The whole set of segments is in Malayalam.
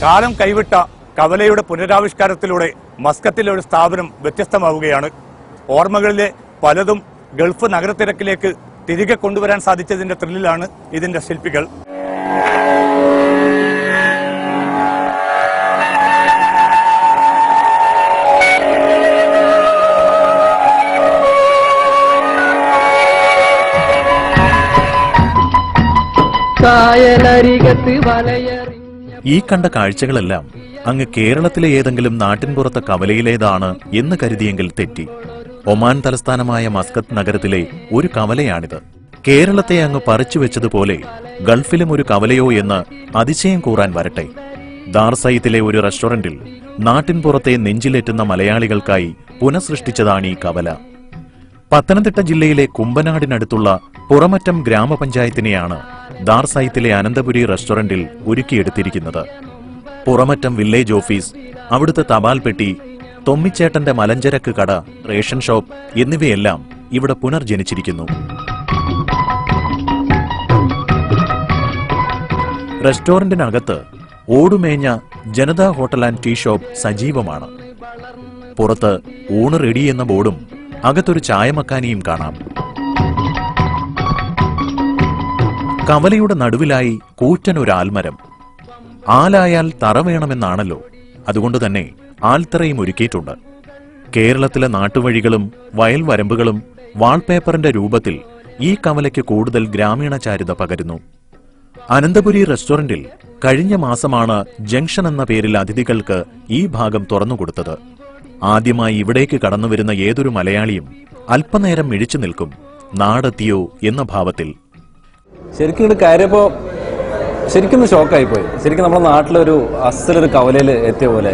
കാലം കൈവിട്ട കവലയുടെ പുനരാവിഷ്കാരത്തിലൂടെ മസ്കത്തിലെ ഒരു സ്ഥാപനം വ്യത്യസ്തമാവുകയാണ്. ഓർമ്മകളിലെ പലതും ഗൾഫ് നഗരത്തിരക്കിലേക്ക് തിരികെ കൊണ്ടുവരാൻ സാധിച്ചതിന്റെ ത്രില്ലിലാണ് ഇതിന്റെ ശില്പികൾ. ഈ കണ്ട കാഴ്ചകളെല്ലാം അങ്ങ് കേരളത്തിലെ ഏതെങ്കിലും നാട്ടിൻപുറത്തെ കവലയിലേതാണ് എന്ന് കരുതിയെങ്കിൽ തെറ്റി. ഒമാൻ തലസ്ഥാനമായ മസ്കത്ത് നഗരത്തിലെ ഒരു കവലയാണിത്. കേരളത്തെ അങ്ങ് പറിച്ചുവെച്ചതുപോലെ ഗൾഫിലും ഒരു കവലയോ എന്ന് അതിശയം കൂറാൻ വരട്ടെ. ദാർസയിത്തിലെ ഒരു റെസ്റ്റോറന്റിൽ നാട്ടിൻപുറത്തെ നെഞ്ചിലേറ്റുന്ന മലയാളികൾക്കായി പുനഃസൃഷ്ടിച്ചതാണ് ഈ കവല. പത്തനംതിട്ട ജില്ലയിലെ കുമ്പനാടിനടുത്തുള്ള പുറമറ്റം ഗ്രാമപഞ്ചായത്തിനെയാണ് ദാർസയിത്തിലെ അനന്തപുരി റെസ്റ്റോറന്റിൽ ഒരുക്കിയെടുത്തിരിക്കുന്നത്. പുറമറ്റം വില്ലേജ് ഓഫീസ്, അവിടുത്തെ തപാൽ പെട്ടി, തൊമ്മിച്ചേട്ടന്റെ മലഞ്ചരക്ക് കട, റേഷൻ ഷോപ്പ് എന്നിവയെല്ലാം ഇവിടെ പുനർജനിച്ചിരിക്കുന്നു. റെസ്റ്റോറന്റിനകത്ത് ഓടുമേഞ്ഞ Janata hotel and tea shop സജീവമാണ്. പുറത്ത് ഊണ് റെഡി എന്ന ബോർഡും അകത്തൊരു ചായമക്കാനിയും കാണാം. കവലയുടെ നടുവിലായി കൂറ്റനൊരു ആൽമരം. ആലായാൽ തറ വേണമെന്നാണല്ലോ, അതുകൊണ്ടുതന്നെ ആൽത്തറയും ഒരുക്കിയിട്ടുണ്ട്. കേരളത്തിലെ നാട്ടുവഴികളും വയൽ വരമ്പുകളും വാൾപേപ്പറിന്റെ രൂപത്തിൽ ഈ കവലയ്ക്ക് കൂടുതൽ ഗ്രാമീണ ചാരുത പകരുന്നു. അനന്തപുരി റെസ്റ്റോറന്റിൽ കഴിഞ്ഞ മാസമാണ് ജംഗ്ഷൻ എന്ന പേരിൽ അതിഥികൾക്ക് ഈ ഭാഗം തുറന്നുകൊടുത്തത്. ആദ്യമായി ഇവിടേക്ക് കടന്നുവരുന്ന ഏതൊരു മലയാളിയും അല്പനേരം മിഴിച്ചു നിൽക്കും, നാടെത്തിയോ എന്ന ഭാവത്തിൽ. ശരിക്കും ഇത് കയറിയപ്പോ ശരിക്കും ഷോക്കായിപ്പോയി. ശരിക്കും നമ്മുടെ നാട്ടിലൊരു അസലൊരു കവലയിൽ എത്തിയ പോലെ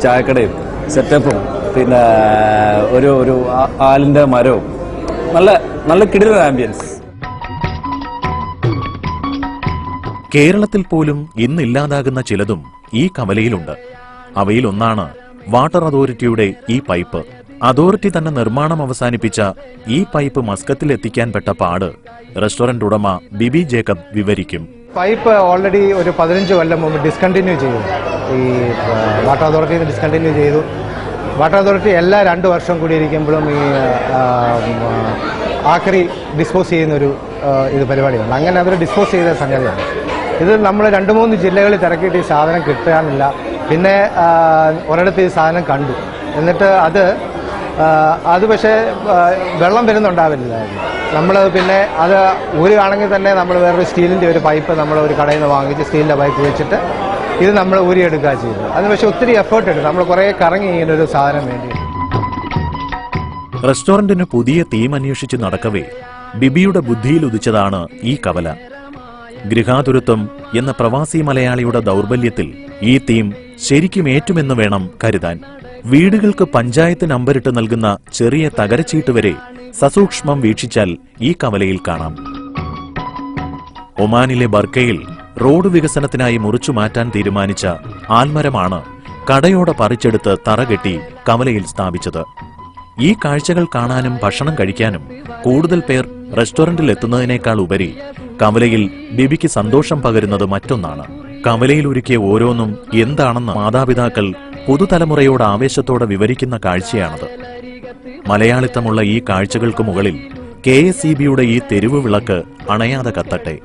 ചായക്കടയും സെറ്റപ്പും പിന്നെ ഒരു ആലിന്റെ മരവും നല്ല കിടിലൻ ആംബിയൻസ്. കേരളത്തിൽ പോലും ഇന്നില്ലാതാകുന്ന ചിലതും ഈ കവലയിലുണ്ട്. അവയിലൊന്നാണ് വാട്ടർ അതോറിറ്റിയുടെ ഈ പൈപ്പ്. അതോറിറ്റി തന്നെ നിർമ്മാണം അവസാനിപ്പിച്ച ഈ പൈപ്പ് മസ്കത്തിൽ എത്തിക്കാൻ പെട്ട പാട് റെസ്റ്റോറന്റ് ഉടമ ബിബി ജേക്കബ് വിവരിക്കും. പൈപ്പ് ഓൾറെഡി ഒരു 15 കൊല്ലം മുമ്പ് ഡിസ്കണ്ടിന്യൂ ചെയ്തു. ഈ വാട്ടർ അതോറിറ്റി ഡിസ്കണ്ടിന്യൂ ചെയ്തു. വാട്ടർ അതോറിറ്റി എല്ലാ 2 വർഷം കൂടി ഇരിക്കുമ്പോഴും ഈ ആക്രി ഡിസ്പോസ് ചെയ്യുന്നൊരു ഇത് പരിപാടിയാണ്. അങ്ങനെ അവർ ഡിസ്പോസ് ചെയ്ത സംഗതിയാണ്. ഇത് നമ്മൾ 2-3 ജില്ലകളിൽ തിരക്കിയിട്ട് ഈ സാധനം കിട്ടാനില്ല. പിന്നെ ഒരിടത്ത് ഈ സാധനം കണ്ടു. എന്നിട്ട് അത് പക്ഷേ വെള്ളം വരുന്നുണ്ടാവില്ലായിരുന്നു. നമ്മൾ പിന്നെ അത് ഊരുകയാണെങ്കിൽ തന്നെ നമ്മൾ വേറൊരു സ്റ്റീലിൻ്റെ ഒരു പൈപ്പ് നമ്മൾ ഒരു കടയിൽ നിന്ന് വാങ്ങിച്ച് സ്റ്റീലിൻ്റെ പൈപ്പ് വെച്ചിട്ട് ഇത് നമ്മൾ ഊരിയെടുക്കുക ചെയ്തു. അത് പക്ഷേ ഒത്തിരി എഫേർട്ട് ഉണ്ട്. നമ്മൾ കുറേ കറങ്ങി ഇങ്ങനൊരു സാധനം വേണ്ടി. റെസ്റ്റോറന്റിന് പുതിയ തീം അന്വേഷിച്ച് നടക്കവേ ബിബിയുടെ ബുദ്ധിയിൽ ഉദിച്ചതാണ് ഈ കവല. ഗൃഹാതുരത്വം എന്ന പ്രവാസി മലയാളിയുടെ ദൗർബല്യത്തിൽ ഈ തീം ശരിക്കും ഏറ്റുമെന്ന് വേണം കരുതാൻ. വീടുകൾക്ക് പഞ്ചായത്ത് നമ്പരിട്ട് നൽകുന്ന ചെറിയ തകരച്ചീട്ട് വരെ സസൂക്ഷ്മം വീക്ഷിച്ചാൽ ഈ കവലയിൽ കാണാം. ഒമാനിലെ ബർക്കയിൽ റോഡ് വികസനത്തിനായി മുറിച്ചു മാറ്റാൻ തീരുമാനിച്ച ആൽമരമാണ് കടയോടെ പറിച്ചെടുത്ത് തറകെട്ടി കവലയിൽ സ്ഥാപിച്ചത്. ഈ കാഴ്ചകൾ കാണാനും ഭക്ഷണം കഴിക്കാനും കൂടുതൽ പേർ റെസ്റ്റോറന്റിൽ എത്തുന്നതിനേക്കാൾ ഉപരി കവലയിൽ ബിബിക്ക് സന്തോഷം പകരുന്നത് മറ്റൊന്നാണ്. കവലയിൽ ഒരുക്കിയ ഓരോന്നും എന്താണെന്ന് മാതാപിതാക്കൾ പുതുതലമുറയോട് ആവേശത്തോടെ വിവരിക്കുന്ന കാഴ്ചയാണത്. മലയാളിത്തമുള്ള ഈ കാഴ്ചകൾക്ക് മുകളിൽ KSEBയുടെ ഈ തെരുവ് വിളക്ക് അണയാതെ കത്തട്ടെ.